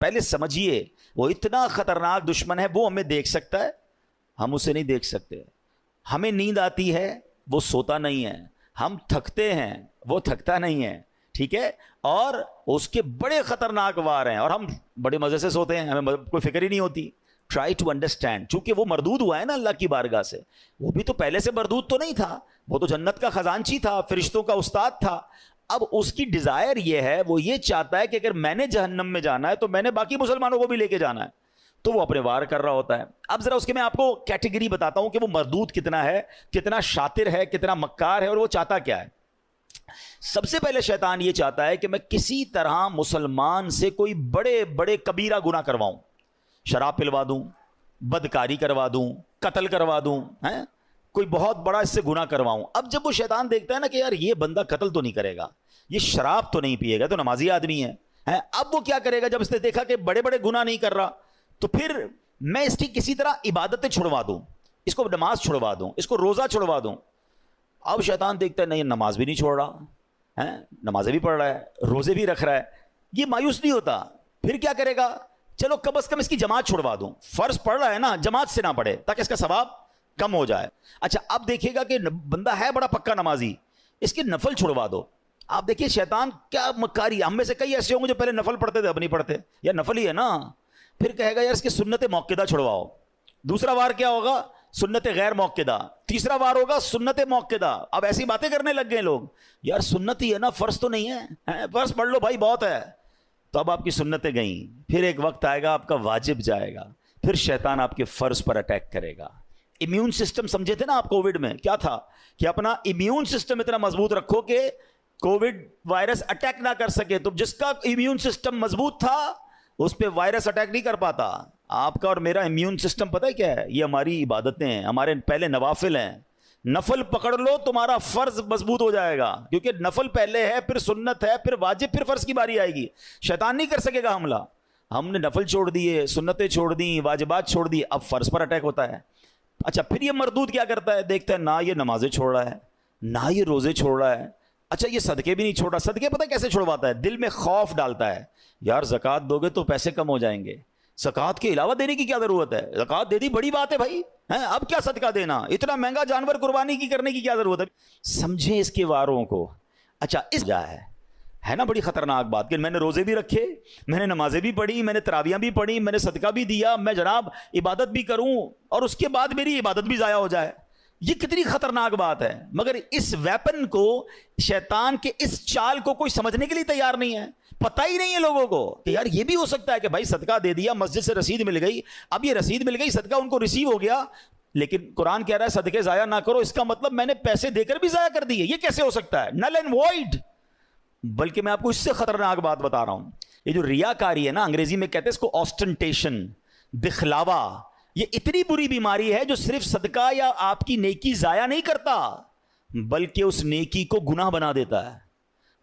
پہلے سمجھیے وہ اتنا خطرناک دشمن ہے، وہ ہمیں دیکھ سکتا ہے، ہم اسے نہیں دیکھ سکتے. ہمیں نیند آتی ہے، وہ سوتا نہیں ہے. ہم تھکتے ہیں، وہ تھکتا نہیں ہے. ٹھیک ہے، اور اس کے بڑے خطرناک وار ہیں اور ہم بڑے مزے سے سوتے ہیں، ہمیں کوئی فکر ہی نہیں ہوتی. Try to understand. چونکہ وہ مردود ہوا ہے نا اللہ کی بارگاہ سے، وہ بھی تو پہلے سے مردود تو نہیں تھا، وہ تو جنت کا خزانچی تھا، فرشتوں کا استاد تھا. اب اس کی ڈیزائر یہ ہے، وہ یہ چاہتا ہے کہ اگر میں نے جہنم میں جانا ہے تو میں نے باقی مسلمانوں کو بھی لے کے جانا ہے، تو وہ اپنے وار کر رہا ہوتا ہے. اب ذرا اس کے میں آپ کو کیٹیگری بتاتا ہوں کہ وہ مردود کتنا ہے، کتنا شاطر ہے، کتنا مکار ہے، اور وہ چاہتا کیا ہے. سب سے پہلے شیطان یہ چاہتا ہے کہ میں کسی طرح مسلمان سے کوئی بڑے بڑے کبیرہ گناہ کرواؤں، شراب پلوا دوں، بدکاری کروا دوں، قتل کروا دوں، کوئی بہت بڑا اس سے گناہ کرواؤں. اب جب وہ شیطان دیکھتا ہے نا کہ یار یہ بندہ قتل تو نہیں کرے گا، یہ شراب تو نہیں پیے گا، تو نمازی آدمی ہے، اب وہ کیا کرے گا؟ جب اس نے دیکھا کہ بڑے بڑے گناہ نہیں کر رہا، تو پھر میں اس کی کسی طرح عبادتیں چھڑوا دوں، اس کو نماز چھڑوا دوں، اس کو روزہ چھڑوا دوں. اب شیطان دیکھتا ہے نہیں، نماز بھی نہیں چھوڑ رہا ہے، نمازیں بھی پڑھ رہا ہے، روزے بھی رکھ رہا ہے، یہ مایوس نہیں ہوتا. پھر کیا کرے گا؟ چلو کم از کم اس کی جماعت چھڑوا دوں، فرض پڑھ رہا ہے نا، جماعت سے نہ پڑھے تاکہ اس کا ثواب کم ہو جائے. اچھا اب دیکھے گا کہ بندہ ہے بڑا پکا نمازی، اس کے نفل چھڑوا دو. آپ دیکھیے شیطان کیا مکاری. ہم میں سے کئی ایسے ہوں گے جو پہلے نفل پڑھتے تھے اب نہیں پڑھتے، یا نفل ہی ہے نا. پھر کہے گا یار اس کی سنت موقدہ چھڑواؤ. دوسرا وار کیا ہوگا؟ سنت غیر موقدہ. تیسرا وار ہوگا سنت موقدہ. اب ایسی باتیں کرنے لگ گئے لوگ، یار سنت ہی ہے نا، فرض تو نہیں ہے، فرض پڑھ لو بھائی بہت ہے. تو اب آپ کی سنتیں گئیں، پھر ایک وقت آئے گا آپ کا واجب جائے گا، پھر شیطان آپ کے فرض پر اٹیک کرے گا. امیون سسٹم سمجھے تھے نا آپ کووڈ میں کیا تھا؟ کہ اپنا امیون سسٹم اتنا مضبوط رکھو کہ کووڈ وائرس اٹیک نہ کر سکے. تو جس کا امیون سسٹم مضبوط تھا اس پہ وائرس اٹیک نہیں کر پاتا. آپ کا اور میرا امیون سسٹم پتہ ہے کیا ہے؟ یہ ہماری عبادتیں ہیں، ہمارے پہلے نوافل ہیں. نفل پکڑ لو تمہارا فرض مضبوط ہو جائے گا، کیونکہ نفل پہلے ہے، پھر سنت ہے، پھر واجب، پھر فرض کی باری آئے گی. شیطان نہیں کر سکے گا حملہ. ہم نے نفل چھوڑ دیے، سنتیں چھوڑ دیں، واجبات چھوڑ دی، اب فرض پر اٹیک ہوتا ہے. اچھا پھر یہ مردود کیا کرتا ہے؟ دیکھتا ہے نہ یہ نمازیں چھوڑ رہا ہے، نہ یہ روزے چھوڑ رہا ہے، اچھا یہ صدقے بھی نہیں چھوڑ رہا. صدقے پتہ کیسے چھوڑواتا ہے؟ دل میں خوف ڈالتا ہے، یار زکوٰۃ دو گے تو پیسے کم ہو جائیں گے، زکوٰۃ کے علاوہ دینے کی کیا ضرورت ہے؟ زکوٰۃ دے دی بڑی بات ہے بھائی، اب کیا صدقہ دینا، اتنا مہنگا جانور قربانی کی کرنے کی کیا ضرورت ہے؟ سمجھیں اس کے واروں کو. اچھا اس جا ہے نا بڑی خطرناک بات کہ میں نے روزے بھی رکھے، میں نے نمازیں بھی پڑھی، میں نے تراویحیں بھی پڑھی، میں نے صدقہ بھی دیا، میں جناب عبادت بھی کروں اور اس کے بعد میری عبادت بھی ضائع ہو جائے. یہ کتنی خطرناک بات ہے. مگر اس ویپن کو، شیطان کے اس چال کو کوئی سمجھنے کے لیے تیار نہیں ہے. پتہ ہی نہیں ہے لوگوں کو کہ یار یہ بھی ہو سکتا ہے کہ بھائی صدقہ دے دیا، مسجد سے رسید مل گئی، اب یہ رسید مل گئی، صدقہ ان کو ریسیو ہو گیا، لیکن قرآن کہہ رہا ہے صدقے ضائع نہ کرو. اس کا مطلب میں نے پیسے دے کر بھی ضائع کر دیے. یہ کیسے ہو سکتا ہے؟ Null and void. بلکہ میں آپ کو اس سے خطرناک بات بتا رہا ہوں. یہ جو ریاکاری ہے نا، انگریزی میں کہتے ہیں اس کو آسٹنٹیشن، دکھلاوا. یہ اتنی بری بیماری ہے جو صرف صدقہ یا آپ کی نیکی ضائع نہیں کرتا، بلکہ اس نیکی کو گناہ بنا دیتا ہے،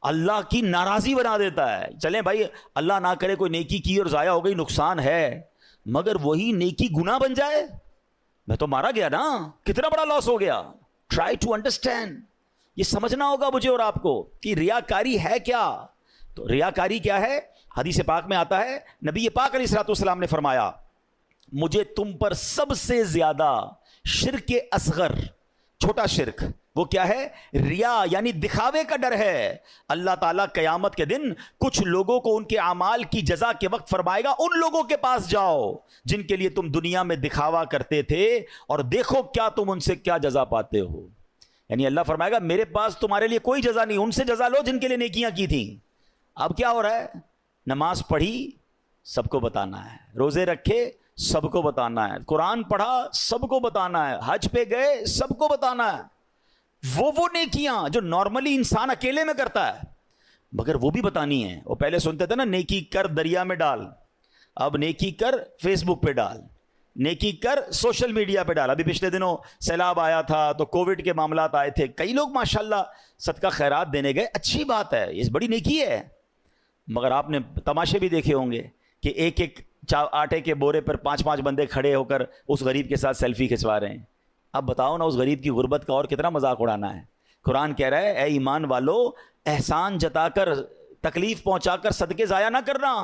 اللہ کی ناراضی بنا دیتا ہے. چلیں بھائی اللہ نہ کرے کوئی نیکی کی اور ضائع ہو گئی، نقصان ہے، مگر وہی نیکی گناہ بن جائے، میں تو مارا گیا نا، کتنا بڑا لاس ہو گیا. Try to understand. یہ سمجھنا ہوگا مجھے اور آپ کو کہ ریاکاری ہے کیا. تو ریاکاری کیا ہے؟ حدیث پاک میں آتا ہے، نبی پاک علیہ الصلوۃ والسلام نے فرمایا مجھے تم پر سب سے زیادہ شرک اصغر، چھوٹا شرک، وہ کیا ہے؟ ریا، یعنی دکھاوے کا ڈر ہے. اللہ تعالیٰ قیامت کے دن کچھ لوگوں کو ان کے اعمال کی جزا کے وقت فرمائے گا ان لوگوں کے پاس جاؤ جن کے لیے تم دنیا میں دکھاوا کرتے تھے اور دیکھو کیا تم ان سے کیا جزا پاتے ہو. یعنی اللہ فرمائے گا میرے پاس تمہارے لیے کوئی جزا نہیں، ان سے جزا لو جن کے لیے نیکیاں کی تھیں. اب کیا ہو رہا ہے؟ نماز پڑھی سب کو بتانا ہے، روزے رکھے سب کو بتانا ہے، قرآن پڑھا سب کو بتانا ہے، حج پہ گئے سب کو بتانا ہے. وہ نیکیاں جو نارملی انسان اکیلے میں کرتا ہے مگر وہ بھی بتانی ہے. وہ پہلے سنتے تھے نا نیکی کر دریا میں ڈال، اب نیکی کر فیس بک پہ ڈال، نیکی کر سوشل میڈیا پہ ڈال. ابھی پچھلے دنوں سیلاب آیا تھا تو کووڈ کے معاملات آئے تھے، کئی لوگ ماشاءاللہ صدقہ خیرات دینے گئے، اچھی بات ہے، یہ بڑی نیکی ہے. مگر آپ نے تماشے بھی دیکھے ہوں گے کہ ایک ایک آٹے کے بورے پر 5 بندے کھڑے ہو کر اس غریب کے ساتھ سیلفی کھنچوا رہے ہیں. اب بتاؤ نا اس غریب کی غربت کا اور کتنا مذاق اڑانا ہے. قرآن کہہ رہا ہے اے ایمان والو، احسان جتا کر، تکلیف پہنچا کر صدقے ضائع نہ کرنا.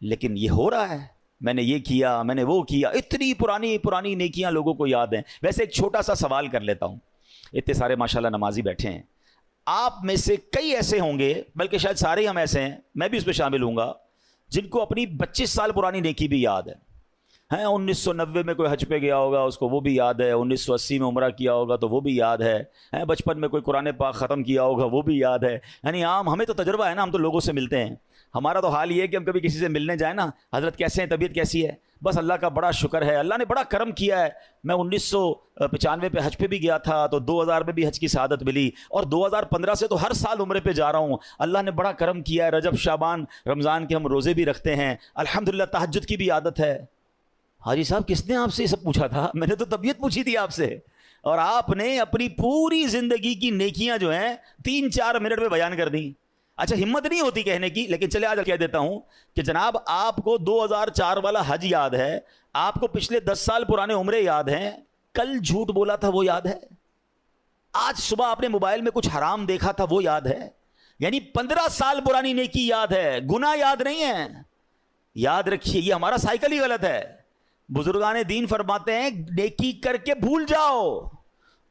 لیکن یہ ہو رہا ہے، میں نے یہ کیا، میں نے وہ کیا، اتنی پرانی پرانی نیکیاں لوگوں کو یاد ہیں۔ ویسے ایک چھوٹا سا سوال کر لیتا ہوں، اتنے سارے ماشاءاللہ نمازی بیٹھے ہیں، آپ میں سے کئی ایسے ہوں گے، بلکہ شاید سارے ہم ایسے ہیں، میں بھی اس پہ شامل ہوں گا، جن کو اپنی 25 سال پرانی نیکی بھی یاد ہے۔ 1990 میں کوئی حج پہ گیا ہوگا، اس کو وہ بھی یاد ہے، 1980 میں عمرہ کیا ہوگا تو وہ بھی یاد ہے، بچپن میں کوئی قرآن پاک ختم کیا ہوگا وہ بھی یاد ہے۔ یعنی عام ہمیں تو تجربہ ہے نا، ہم تو لوگوں سے ملتے ہیں، ہمارا تو حال یہ ہے کہ ہم کبھی کسی سے ملنے جائیں نا، حضرت کیسے ہیں، طبیعت کیسی ہے، بس اللہ کا بڑا شکر ہے، اللہ نے بڑا کرم کیا ہے۔ میں 1995 پہ حج پہ بھی گیا تھا تو 2000 میں بھی حج کی سعادت ملی، اور 2015 سے تو ہر سال عمرے پہ جا رہا ہوں، اللہ نے بڑا کرم کیا ہے، رجب شعبان رمضان کے ہم روزے بھی رکھتے ہیں، الحمدللہ تہجد کی بھی عادت ہے۔ حاجی صاحب کس نے آپ سے یہ سب پوچھا تھا؟ میں نے تو طبیعت پوچھی تھی آپ سے، اور آپ نے اپنی پوری زندگی کی نیکیاں جو ہیں 3-4 منٹ میں بیان کر دیں۔ اچھا ہمت نہیں ہوتی کہنے کی، لیکن چلے آج کہہ دیتا ہوں کہ جناب آپ کو 2004 والا حج یاد ہے، آپ کو پچھلے 10 سال پرانے عمرے یاد ہیں، کل جھوٹ بولا تھا وہ یاد ہے، آج صبح آپ نے موبائل میں کچھ حرام دیکھا تھا وہ یاد ہے، یعنی 15 سال پرانی نیکی یاد ہے، گناہ یاد نہیں ہے۔ یاد رکھیے یہ ہمارا سائیکل ہی غلط ہے۔ بزرگان دین فرماتے ہیں نیکی کر کے بھول جاؤ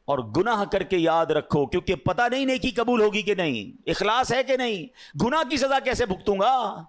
اور گناہ کر کے یاد رکھو، کیونکہ پتہ نہیں نیکی قبول ہوگی کہ نہیں، اخلاص ہے کہ نہیں، گناہ کی سزا کیسے بھگتوں گا۔